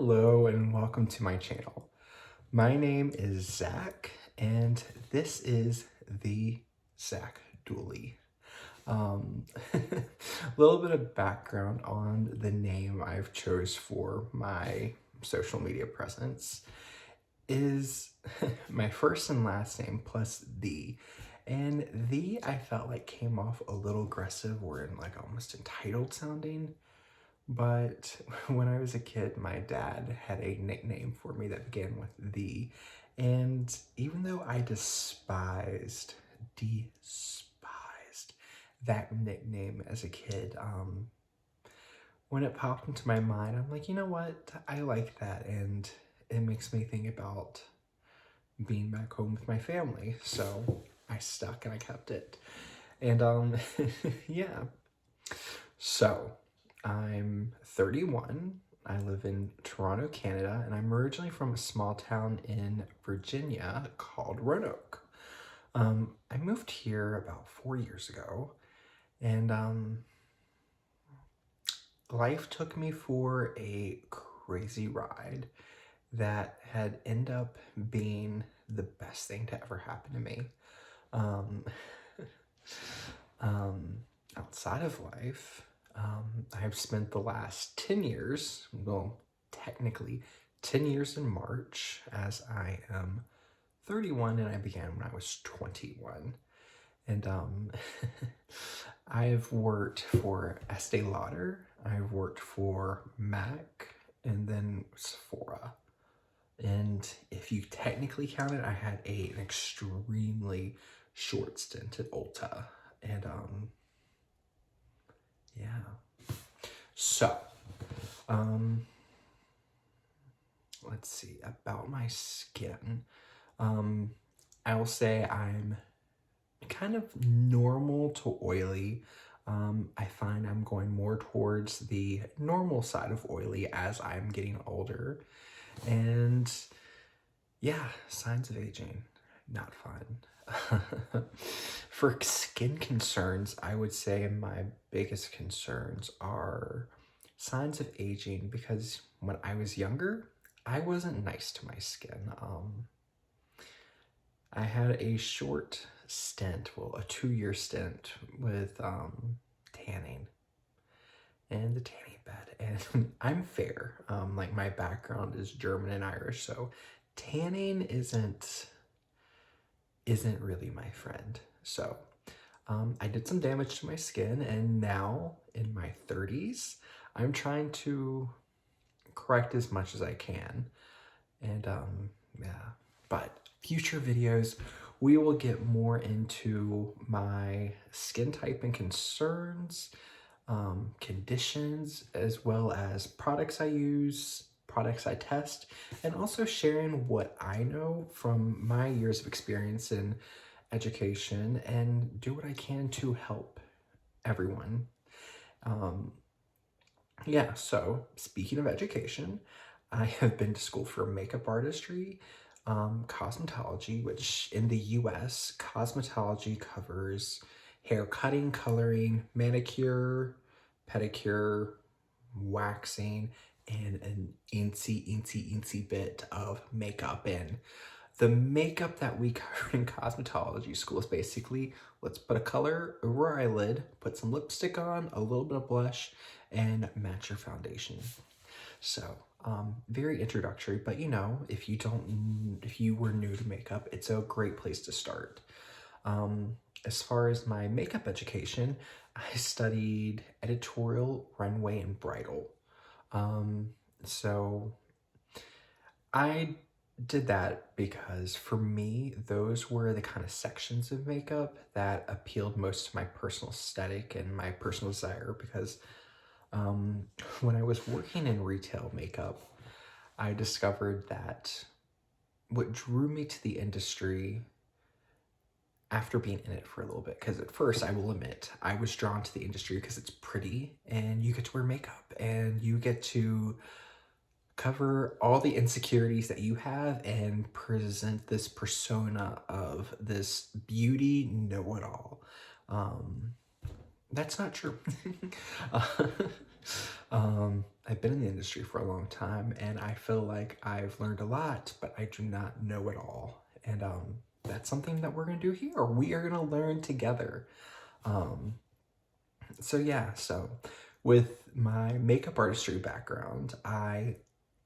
Hello and welcome to my channel. My name is Zack and this is the Zack Dooley. A little bit of background on the name I've chose for my social media presence is my first and last name plus the. And the I felt like came off a little aggressive or in like almost entitled sounding. But when I was a kid, my dad had a nickname for me that began with the. And even though I despised that nickname as a kid, when it popped into my mind, I'm like, you know what? I like that. And it makes me think about being back home with my family. So I stuck and I kept it. And yeah. So I'm 31. I live in Toronto, Canada, and I'm originally from a small town in Virginia called Roanoke. I moved here about 4 years ago, and life took me for a crazy ride that had ended up being the best thing to ever happen to me. Um, Outside of life, I've spent the last 10 years, well, technically 10 years in March, as I am 31 and I began when I was 21. And I've worked for Estee Lauder, I've worked for M.A.C, and then Sephora. And if you technically count it, I had an extremely short stint at Ulta. And yeah. So, let's see, about my skin. I will say I'm kind of normal to oily. I find I'm going more towards the normal side of oily as I'm getting older. And yeah, signs of aging, not fun. For skin concerns, I would say my biggest concerns are signs of aging, because when I was younger, I wasn't nice to my skin. I had a short stint, well, a 2-year stint with tanning and the tanning bed. And I'm fair. Like my background is German and Irish, so tanning isn't really my friend. So I did some damage to my skin, and now in my 30s, I'm trying to correct as much as I can. And yeah, but future videos, we will get more into my skin type and concerns, conditions, as well as products I use, products I test, and also sharing what I know from my years of experience in education and do what I can to help everyone. Yeah, so speaking of education, I have been to school for makeup artistry, cosmetology, which in the US, cosmetology covers hair cutting, coloring, manicure, pedicure, waxing, and an eensy bit of makeup. And the makeup that we cover in cosmetology school is basically, let's put a color over our eyelid, put some lipstick on, a little bit of blush, and match your foundation. So, very introductory, but you know, if you were new to makeup, it's a great place to start. As far as my makeup education, I studied editorial, runway, and bridal. So I did that because for me, those were the kind of sections of makeup that appealed most to my personal aesthetic and my personal desire, because when I was working in retail makeup, I discovered that what drew me to the industry after being in it for a little bit, because at first, I will admit, I was drawn to the industry because it's pretty and you get to wear makeup and you get to cover all the insecurities that you have and present this persona of this beauty know-it-all. That's not true. I've been in the industry for a long time and I feel like I've learned a lot, but I do not know it all. And that's something that we're gonna do here. We are gonna learn together. So yeah, so with my makeup artistry background, I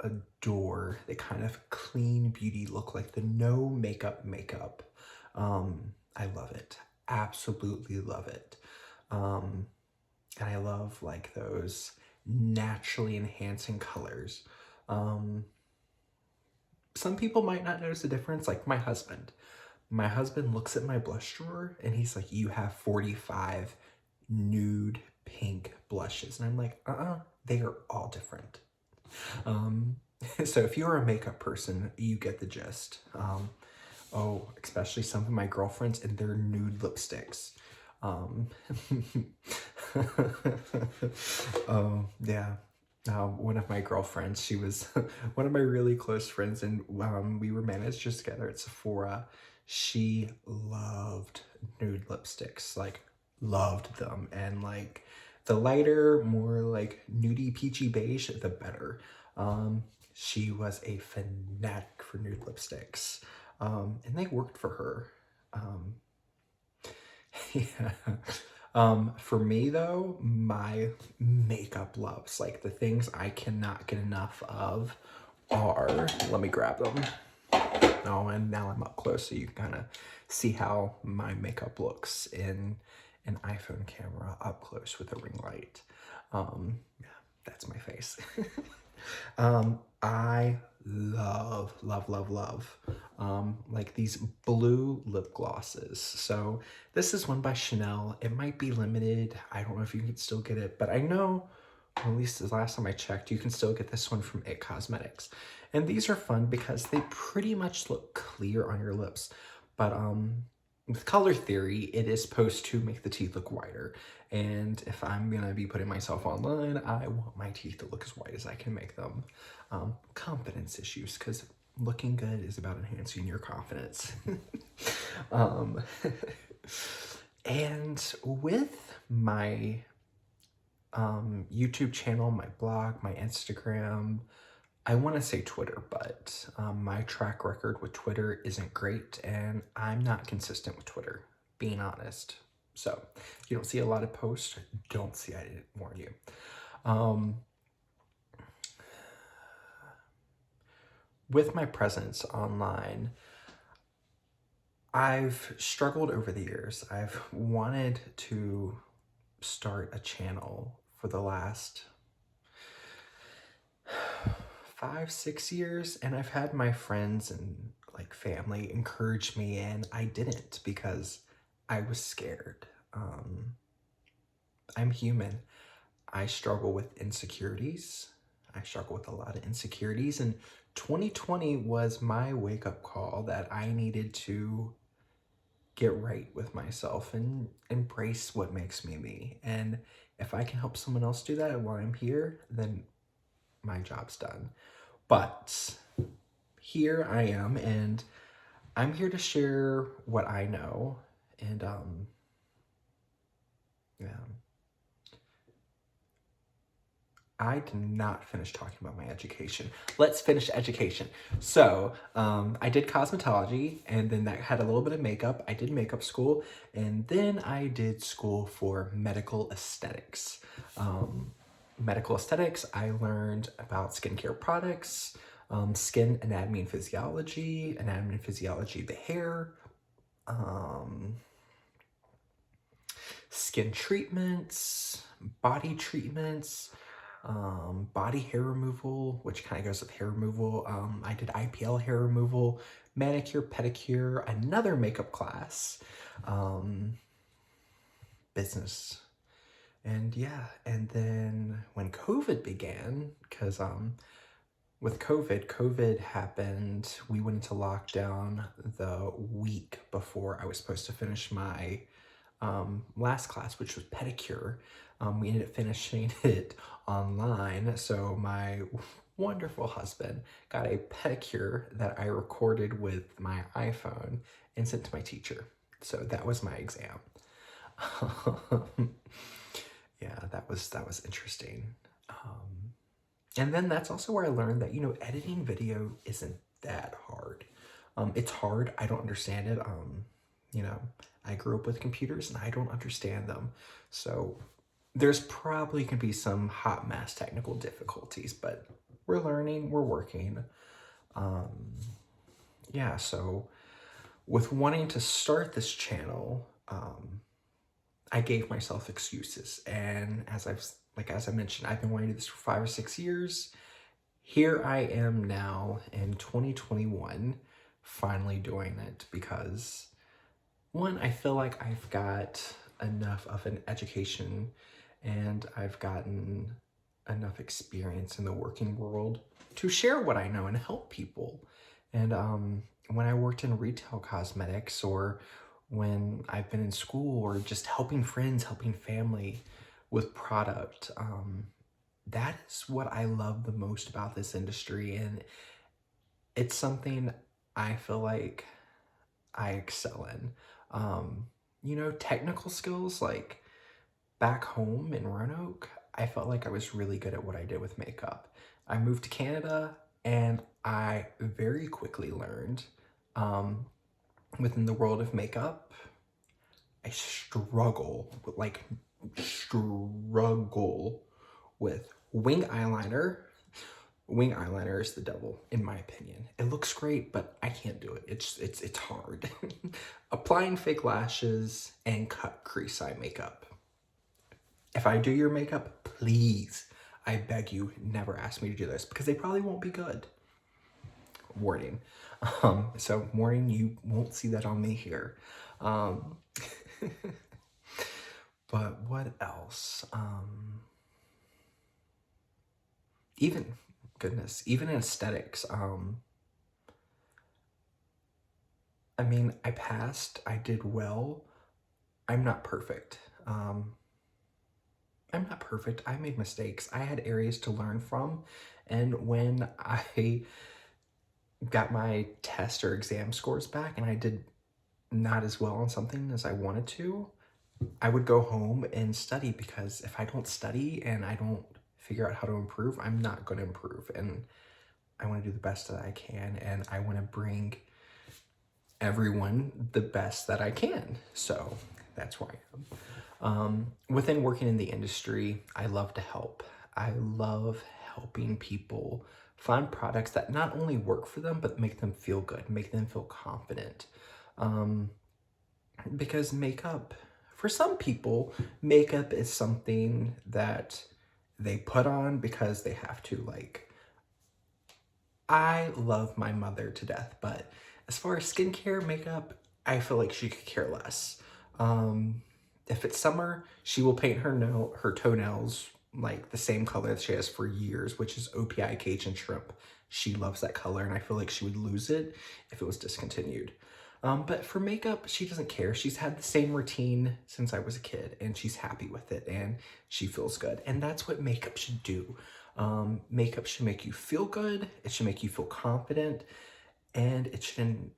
adore the kind of clean beauty look, like the no makeup. I love it. Absolutely love it. And I love like those naturally enhancing colors. Um, some people might not notice the difference, like my husband. My husband looks at my blush drawer and he's like, you have 45 nude pink blushes. And I'm like, they are all different. So if you're a makeup person, you get the gist. Oh, especially some of my girlfriends and their nude lipsticks. Oh, yeah. One of my girlfriends, she was one of my really close friends, and we were managers together at Sephora. She loved nude lipsticks, like loved them, and like the lighter, more like nudie peachy beige, the better. She was a fanatic for nude lipsticks, and they worked for her. Yeah. For me though, my makeup loves, like the things I cannot get enough of are, let me grab them. Oh, and now I'm up close so you can kind of see how my makeup looks in an iPhone camera up close with a ring light. Yeah, that's my face. I love like these blue lip glosses. So this is one by Chanel. It might be limited. I don't know if you can still get it, but I know, at least the last time I checked, you can still get this one from It Cosmetics. And these are fun because they pretty much look clear on your lips. But with color theory, it is supposed to make the teeth look whiter. And if I'm gonna be putting myself online, I want my teeth to look as white as I can make them. Confidence issues, because looking good is about enhancing your confidence. And with my YouTube channel, my blog, my Instagram, I want to say Twitter, but my track record with Twitter isn't great, and I'm not consistent with Twitter, being honest. So if you don't see a lot of posts, don't see I didn't warn you. With my presence online, I've struggled over the years. I've wanted to start a channel for the last 5-6 years, and I've had my friends and like family encourage me, and I didn't because I was scared. I'm human. I struggle with insecurities. I struggle with a lot of insecurities, and 2020 was my wake-up call that I needed to get right with myself and embrace what makes me me. And if I can help someone else do that while I'm here, then my job's done. But here I am, and I'm here to share what I know. And yeah, I did not finish talking about my education. Let's finish education. So I did cosmetology, and then that had a little bit of makeup. I did makeup school, and then I did school for medical aesthetics. Medical aesthetics, I learned about skincare products, skin anatomy and physiology of the hair, skin treatments, body treatments, body hair removal, which kind of goes with hair removal. I did IPL hair removal, manicure, pedicure, another makeup class, business. And yeah, and then when COVID began, because with COVID happened, we went into lockdown the week before I was supposed to finish my last class, which was pedicure. We ended up finishing it online, so my wonderful husband got a pedicure that I recorded with my iPhone and sent to my teacher. So that was my exam. yeah, that was interesting. And then that's also where I learned that, you know, editing video isn't that hard. It's hard. I don't understand it. You know, I grew up with computers and I don't understand them. So there's probably gonna be some hot mess technical difficulties, but we're learning, we're working. Yeah, so with wanting to start this channel, I gave myself excuses. And as I mentioned, I've been wanting to do this for 5 or 6 years. Here I am now in 2021, finally doing it because one, I feel like I've got enough of an education and I've gotten enough experience in the working world to share what I know and help people. And when I worked in retail cosmetics, or when I've been in school, or just helping friends, helping family with product, that is what I love the most about this industry. And it's something I feel like I excel in. You know, technical skills, like back home in Roanoke, I felt like I was really good at what I did with makeup. I moved to Canada and I very quickly learned within the world of makeup, I struggle with wing eyeliner. Wing eyeliner is the devil, in my opinion. It looks great, but I can't do it. It's hard. Applying fake lashes and cut crease eye makeup. If I do your makeup, please, I beg you, never ask me to do this because they probably won't be good. Warning. So warning, you won't see that on me here. But what else? Even in aesthetics, I mean, I passed, I did well. I'm not perfect. I made mistakes. I had areas to learn from. And when I got my test or exam scores back and I did not as well on something as I wanted to, I would go home and study, because if I don't study and I don't figure out how to improve, I'm not going to improve. And I want to do the best that I can, and I want to bring everyone the best that I can. So that's where I am. Within working in the industry, I love to help. I love helping people find products that not only work for them, but make them feel good, make them feel confident. Because makeup, for some people, makeup is something that they put on because they have to. Like, I love my mother to death, but as far as skincare, makeup, I feel like she could care less. If it's summer, she will paint her toenails like the same color that she has for years, which is OPI Cajun Shrimp. She loves that color, and I feel like she would lose it if it was discontinued. But for makeup, she doesn't care. She's had the same routine since I was a kid, and she's happy with it, and she feels good. And that's what makeup should do. Makeup should make you feel good. It should make you feel confident, and it should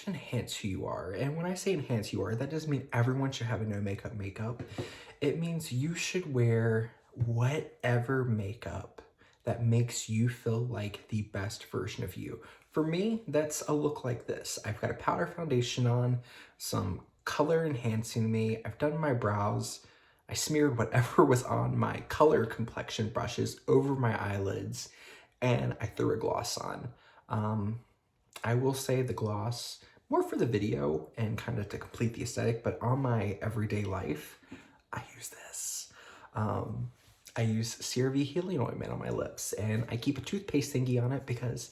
enhance who you are. And when I say enhance who you are, that doesn't mean everyone should have a no makeup. It means you should wear whatever makeup that makes you feel like the best version of you. For me, that's a look like this. I've got a powder foundation on, some color enhancing me. I've done my brows. I smeared whatever was on my color complexion brushes over my eyelids, and I threw a gloss on. I will say the gloss, more for the video and kind of to complete the aesthetic, but on my everyday life, I use this. I use CeraVe Healing Ointment on my lips, and I keep a toothpaste thingy on it because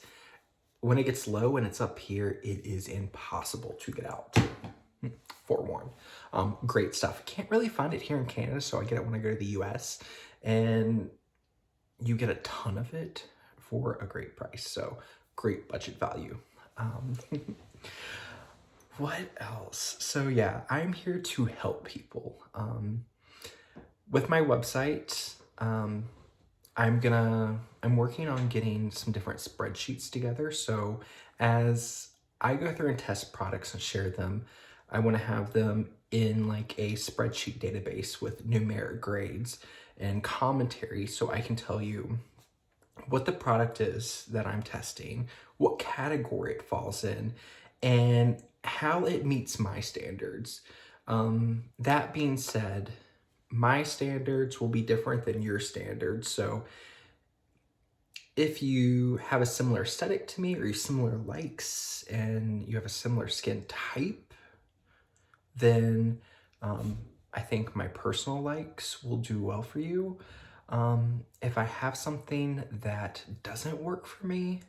when it gets low and it's up here, it is impossible to get out. Forewarned. Great stuff. Can't really find it here in Canada, so I get it when I go to the US, and you get a ton of it for a great price. So great budget value. What else? So yeah, I'm here to help people. With my website, I'm working on getting some different spreadsheets together. So as I go through and test products and share them, I want to have them in like a spreadsheet database with numeric grades and commentary, so I can tell you what the product is that I'm testing, what category it falls in, and how it meets my standards. That being said, my standards will be different than your standards. So if you have a similar aesthetic to me, or you have similar likes, and you have a similar skin type, then I think my personal likes will do well for you. If I have something that doesn't work for me,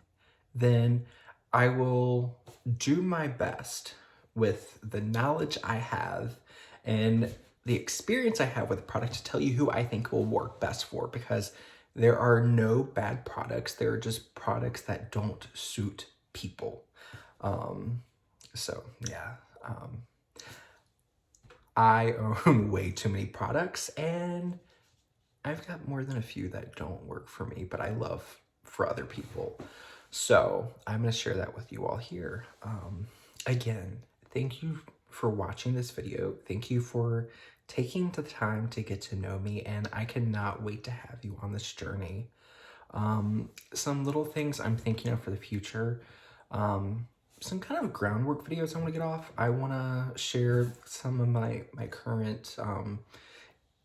then I will do my best with the knowledge I have and the experience I have with the product to tell you who I think will work best for, because there are no bad products. There are just products that don't suit people. So yeah, I own way too many products, and I've got more than a few that don't work for me, but I love for other people. So I'm going to share that with you all here. Again, thank you for watching this video. Thank you for taking the time to get to know me, and I cannot wait to have you on this journey. Some little things I'm thinking of for the future. Some kind of groundwork videos I want to get off. I want to share some of my current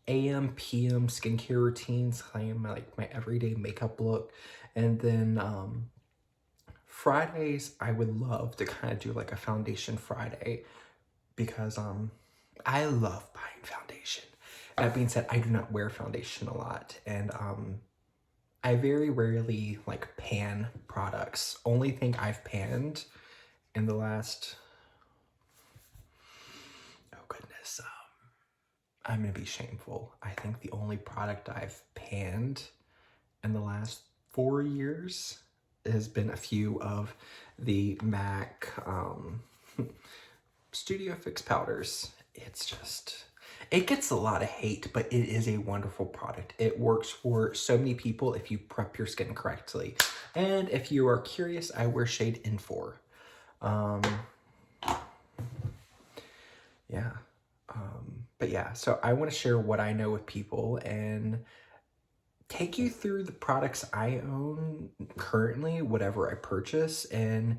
AM, PM skincare routines, my everyday makeup look. And then Fridays, I would love to kind of do like a foundation Friday, because I love buying foundation. That being said, I do not wear foundation a lot, and I very rarely like pan products. Only thing I've panned in the last, oh goodness, I'm gonna be shameful. I think the only product I've panned in the last 4 years has been a few of the M.A.C Studio Fix powders. It's just, it gets a lot of hate, but it is a wonderful product. It works for so many people if you prep your skin correctly. And if you are curious, I wear shade N4. Yeah. But yeah, so I want to share what I know with people and take you through the products I own currently, whatever I purchase, and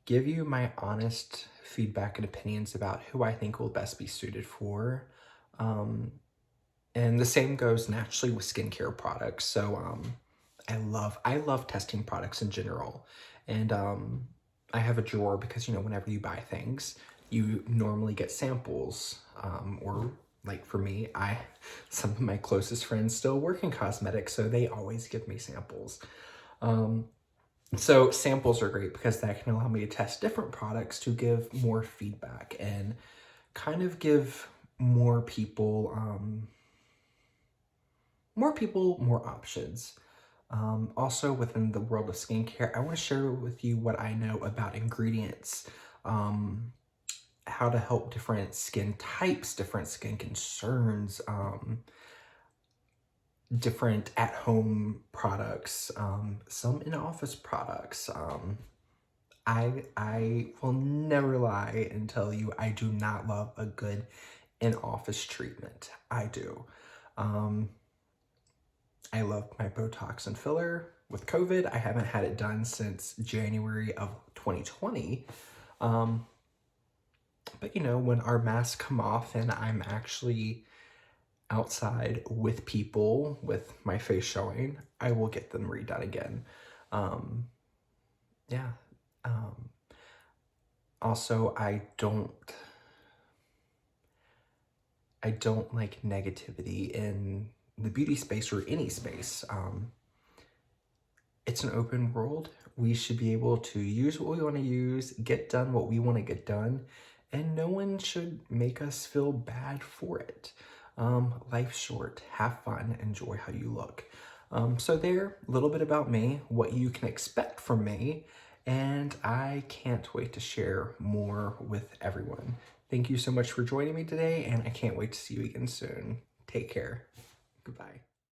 give you my honest feedback and opinions about who I think will best be suited for. And the same goes naturally with skincare products. So I love testing products in general. And I have a drawer because, you know, whenever you buy things, you normally get samples, or like for me, some of my closest friends still work in cosmetics, so they always give me samples. So samples are great because that can allow me to test different products to give more feedback and kind of give more people more options. Also within the world of skincare, I want to share with you what I know about ingredients, how to help different skin types, different skin concerns, different at-home products, some in-office products. I will never lie and tell you I do not love a good in-office treatment. I do. I love my Botox and filler. With COVID, I haven't had it done since January of 2020. But you know, when our masks come off and I'm actually outside with people with my face showing, I will get them redone again. Yeah. Also, I don't like negativity in the beauty space or any space. It's an open world. We should be able to use what we want to use, get done what we want to get done, and no one should make us feel bad for it. Life's short, have fun, enjoy how you look. So there, a little bit about me, what you can expect from me, and I can't wait to share more with everyone. Thank you so much for joining me today, and I can't wait to see you again soon. Take care. Goodbye.